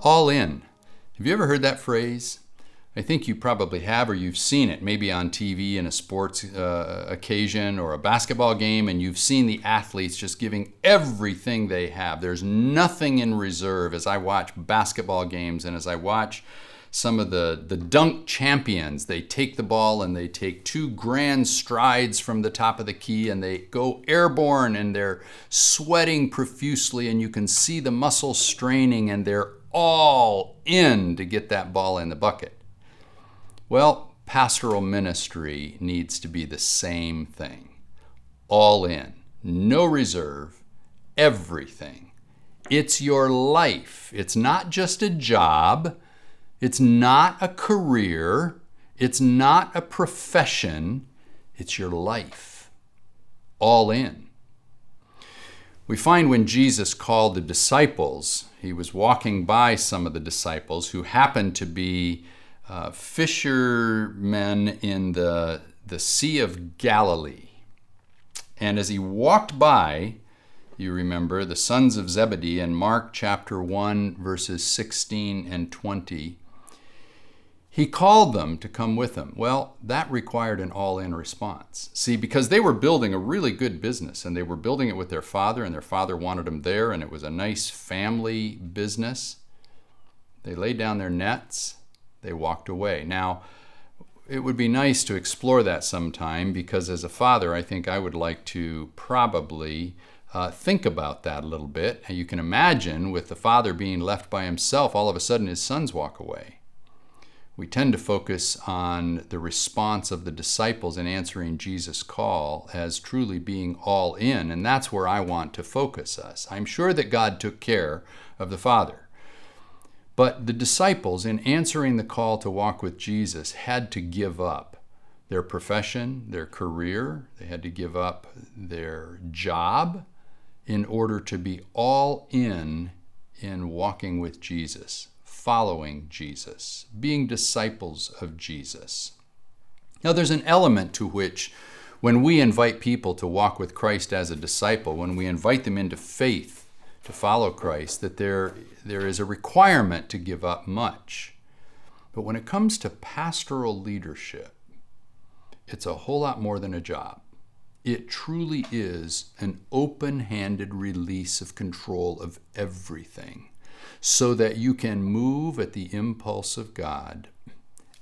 All in. Have you ever heard that phrase? I think you probably have, or you've seen it, maybe on TV in a sports occasion or a basketball game, and you've seen the athletes just giving everything they have. There's nothing in reserve. As I watch basketball games and as I watch some of the dunk champions, they take the ball and they take 2 grand strides from the top of the key and they go airborne and they're sweating profusely and you can see the muscles straining and they're all in to get that ball in the bucket. Well, pastoral ministry needs to be the same thing. All in, no reserve, everything. It's your life. It's not just a job. It's not a career. It's not a profession. It's your life. All in. We find when Jesus called the disciples, he was walking by some of the disciples who happened to be fishermen in the Sea of Galilee. And as he walked by, you remember, the sons of Zebedee in Mark chapter 1, verses 16 and 20, he called them to come with him. Well, that required an all-in response. See, because they were building a really good business, and they were building it with their father, and their father wanted them there, and it was a nice family business. They laid down their nets. They walked away. Now, it would be nice to explore that sometime because as a father, I think I would like to probably think about that a little bit. You can imagine with the father being left by himself, all of a sudden his sons walk away. We tend to focus on the response of the disciples in answering Jesus' call as truly being all in, and that's where I want to focus us. I'm sure that God took care of the father. But the disciples, in answering the call to walk with Jesus, had to give up their profession, their career. They had to give up their job in order to be all in walking with Jesus, following Jesus, being disciples of Jesus. Now, there's an element to which when we invite people to walk with Christ as a disciple, when we invite them into faith, to follow Christ, that there is a requirement to give up much. But when it comes to pastoral leadership, it's a whole lot more than a job. It truly is an open-handed release of control of everything so that you can move at the impulse of God,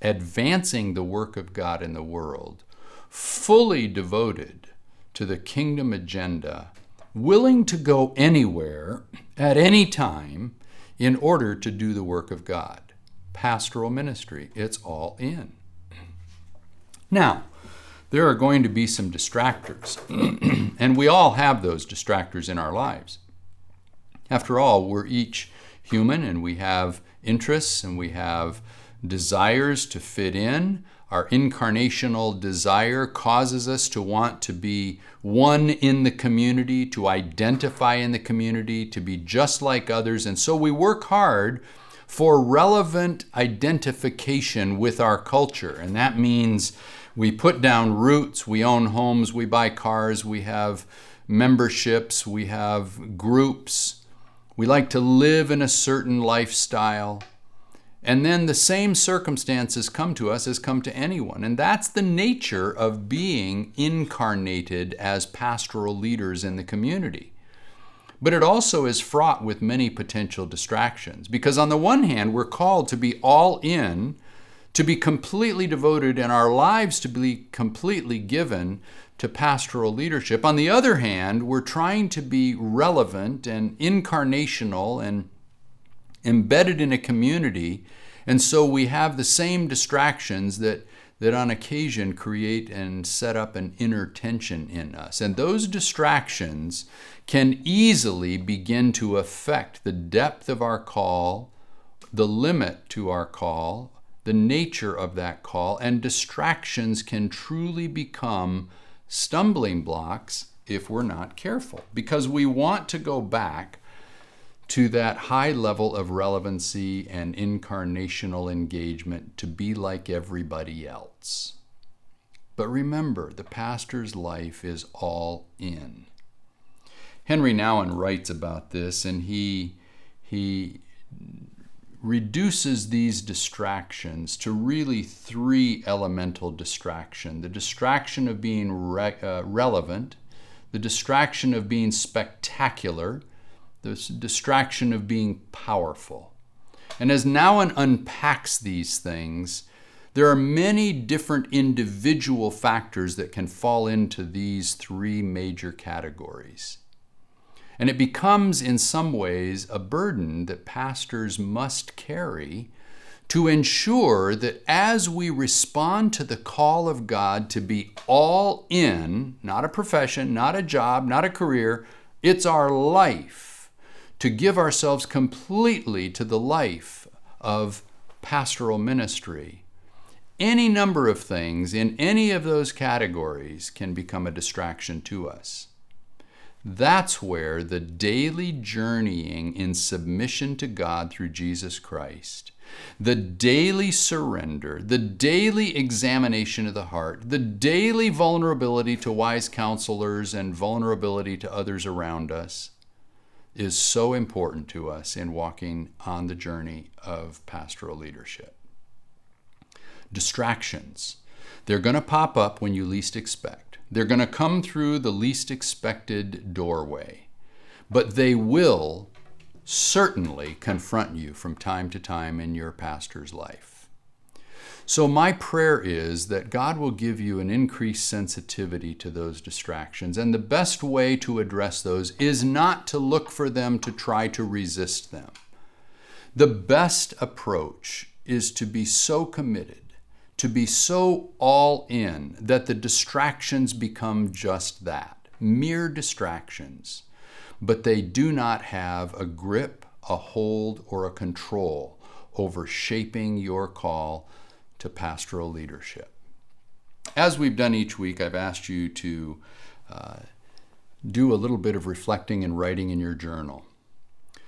advancing the work of God in the world, fully devoted to the kingdom agenda, willing to go anywhere at any time in order to do the work of God. Pastoral ministry, it's all in. Now, there are going to be some distractors, and we all have those distractors in our lives. After all, we're each human, and we have interests, and we have desires to fit in. Our incarnational desire causes us to want to be one in the community, to identify in the community, to be just like others. And so we work hard for relevant identification with our culture. And that means we put down roots, we own homes, we buy cars, we have memberships, we have groups. We like to live in a certain lifestyle. And then the same circumstances come to us as come to anyone. And that's the nature of being incarnated as pastoral leaders in the community. But it also is fraught with many potential distractions. Because on the one hand, we're called to be all in, to be completely devoted, and our lives to be completely given to pastoral leadership. On the other hand, we're trying to be relevant and incarnational and embedded in a community, and so we have the same distractions that on occasion create and set up an inner tension in us. And those distractions can easily begin to affect the depth of our call, the limit to our call, the nature of that call, and distractions can truly become stumbling blocks if we're not careful, because we want to go back to that high level of relevancy and incarnational engagement to be like everybody else. But remember, the pastor's life is all in. Henry Nouwen writes about this, and he reduces these distractions to really three elemental distraction. The distraction of being relevant, the distraction of being spectacular, the distraction of being powerful. And as Nouwen unpacks these things, there are many different individual factors that can fall into these three major categories. And it becomes, in some ways, a burden that pastors must carry to ensure that as we respond to the call of God to be all in, not a profession, not a job, not a career, it's our life, to give ourselves completely to the life of pastoral ministry. Any number of things in any of those categories can become a distraction to us. That's where the daily journeying in submission to God through Jesus Christ, the daily surrender, the daily examination of the heart, the daily vulnerability to wise counselors and vulnerability to others around us is so important to us in walking on the journey of pastoral leadership. Distractions. They're going to pop up when you least expect. They're going to come through the least expected doorway, but they will certainly confront you from time to time in your pastor's life. So my prayer is that God will give you an increased sensitivity to those distractions, and the best way to address those is not to look for them to try to resist them. The best approach is to be so committed, to be so all in that the distractions become just that, mere distractions, but they do not have a grip, a hold, or a control over shaping your call to pastoral leadership. As we've done each week, I've asked you to do a little bit of reflecting and writing in your journal.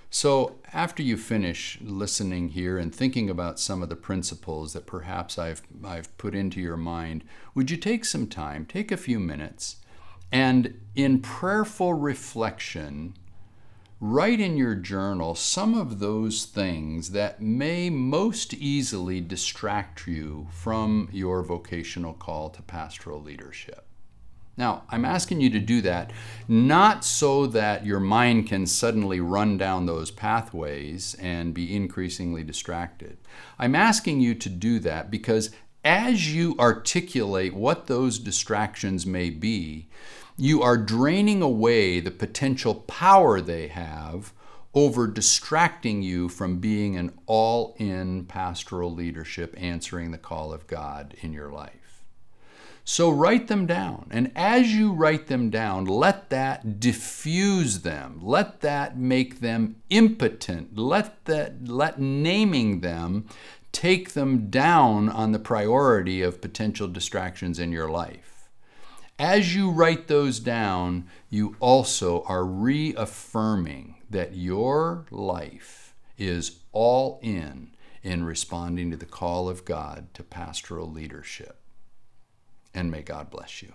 So after you finish listening here and thinking about some of the principles that perhaps I've put into your mind, would you take some time, take a few minutes, and in prayerful reflection, write in your journal some of those things that may most easily distract you from your vocational call to pastoral leadership. Now, I'm asking you to do that not so that your mind can suddenly run down those pathways and be increasingly distracted. I'm asking you to do that because as you articulate what those distractions may be, you are draining away the potential power they have over distracting you from being an all-in pastoral leadership answering the call of God in your life. So write them down, and as you write them down, let that diffuse them. Let that make them impotent. Let naming them take them down on the priority of potential distractions in your life. As you write those down, you also are reaffirming that your life is all in responding to the call of God to pastoral leadership. And may God bless you.